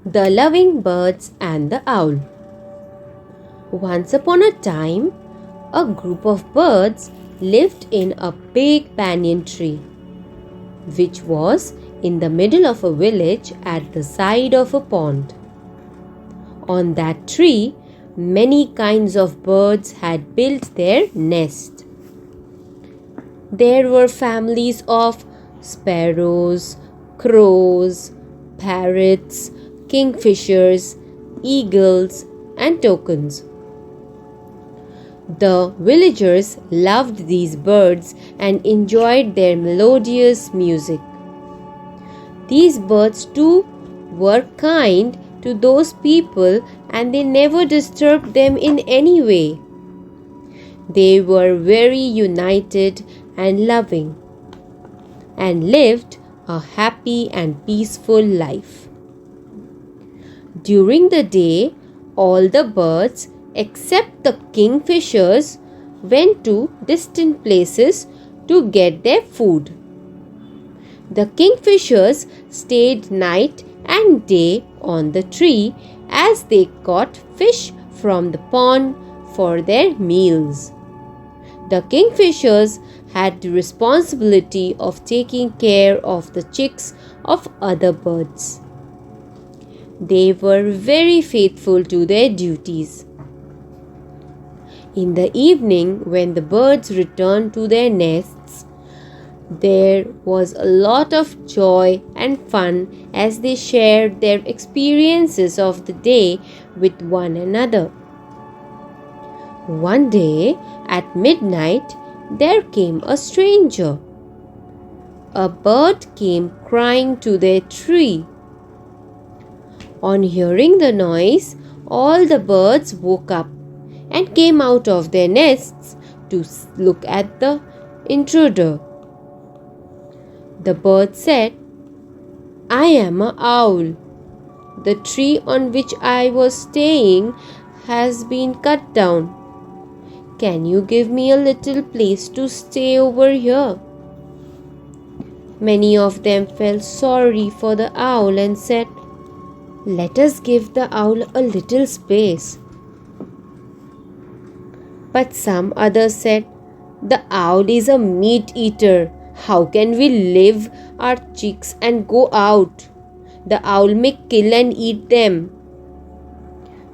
The Loving Birds and the Owl. Once upon a time, a group of birds lived in a big banyan tree, which was in the middle of a village at the side of a pond. On that tree, many kinds of birds had built their nest. There were families of sparrows, crows, parrots, kingfishers, eagles, and toucans. The villagers loved these birds and enjoyed their melodious music. These birds too were kind to those people and they never disturbed them in any way. They were very united and loving and lived a happy and peaceful life. During the day, all the birds except the kingfishers went to distant places to get their food. The kingfishers stayed night and day on the tree as they caught fish from the pond for their meals. The kingfishers had the responsibility of taking care of the chicks of other birds. They were very faithful to their duties. In the evening, when the birds returned to their nests, there was a lot of joy and fun as they shared their experiences of the day with one another. One day, at midnight, there came a stranger. A bird came crying to their tree. On hearing the noise, all the birds woke up and came out of their nests to look at the intruder. The bird said, "I am an owl. The tree on which I was staying has been cut down. Can you give me a little place to stay over here?" Many of them felt sorry for the owl and said, "Let us give the owl a little space." But some others said, "The owl is a meat eater. How can we leave our chicks and go out? The owl may kill and eat them."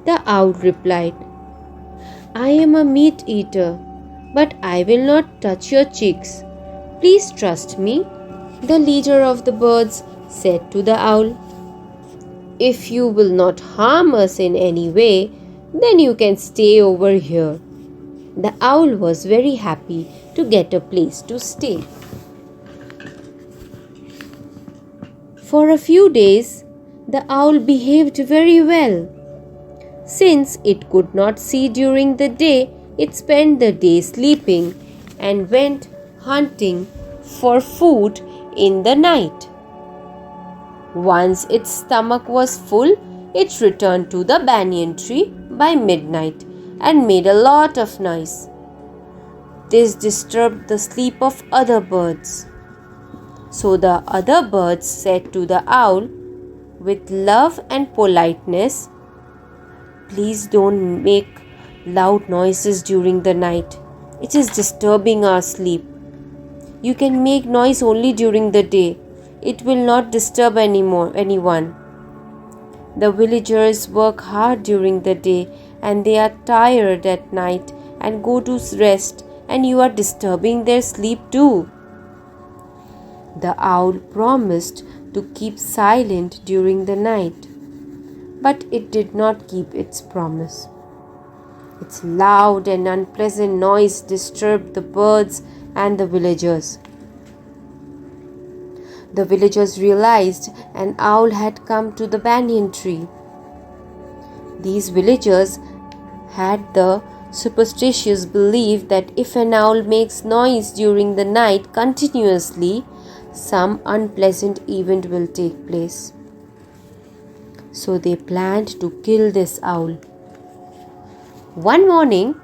The owl replied, "I am a meat eater, but I will not touch your chicks. Please trust me." The leader of the birds said to the owl, "If you will not harm us in any way, then you can stay over here." The owl was very happy to get a place to stay. For a few days, the owl behaved very well. Since it could not see during the day, it spent the day sleeping and went hunting for food in the night. Once its stomach was full, it returned to the banyan tree by midnight and made a lot of noise. This disturbed the sleep of other birds. So the other birds said to the owl, with love and politeness, "Please don't make loud noises during the night. It is disturbing our sleep. You can make noise only during the day. It will not disturb anyone. The villagers work hard during the day and they are tired at night and go to rest, and you are disturbing their sleep too." The owl promised to keep silent during the night, but it did not keep its promise. Its loud and unpleasant noise disturbed the birds and the villagers. The villagers realized an owl had come to the banyan tree. These villagers had the superstitious belief that if an owl makes noise during the night continuously, some unpleasant event will take place. So they planned to kill this owl. One morning,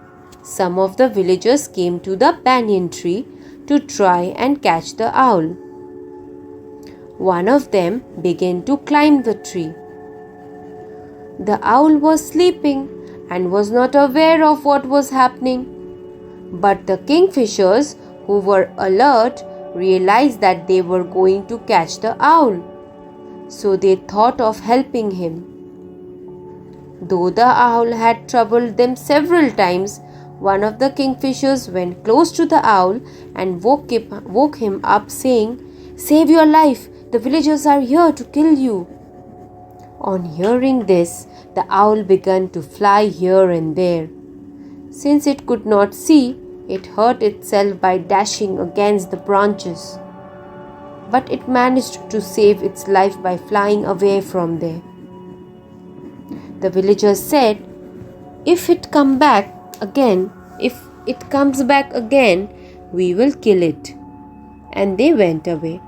some of the villagers came to the banyan tree to try and catch the owl. One of them began to climb the tree. The owl was sleeping and was not aware of what was happening. But the kingfishers, who were alert, realized that they were going to catch the owl. So they thought of helping him. Though the owl had troubled them several times, one of the kingfishers went close to the owl and woke him up, saying, "Save your life! The villagers are here to kill you." On hearing this, the owl began to fly here and there. Since it could not see, it hurt itself by dashing against the branches. But it managed to save its life by flying away from there. The villagers said, if it comes back again, we will kill it." And they went away.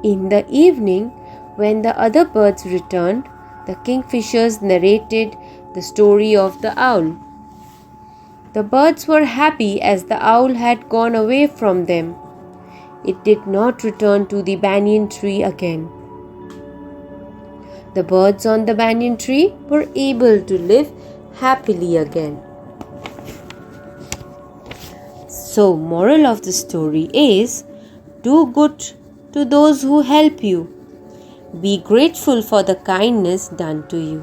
In the evening, when the other birds returned, the kingfishers narrated the story of the owl. The birds were happy as the owl had gone away from them. It did not return to the banyan tree again. The birds on the banyan tree were able to live happily again. So, moral of the story is, do good to those who help you. Be grateful for the kindness done to you.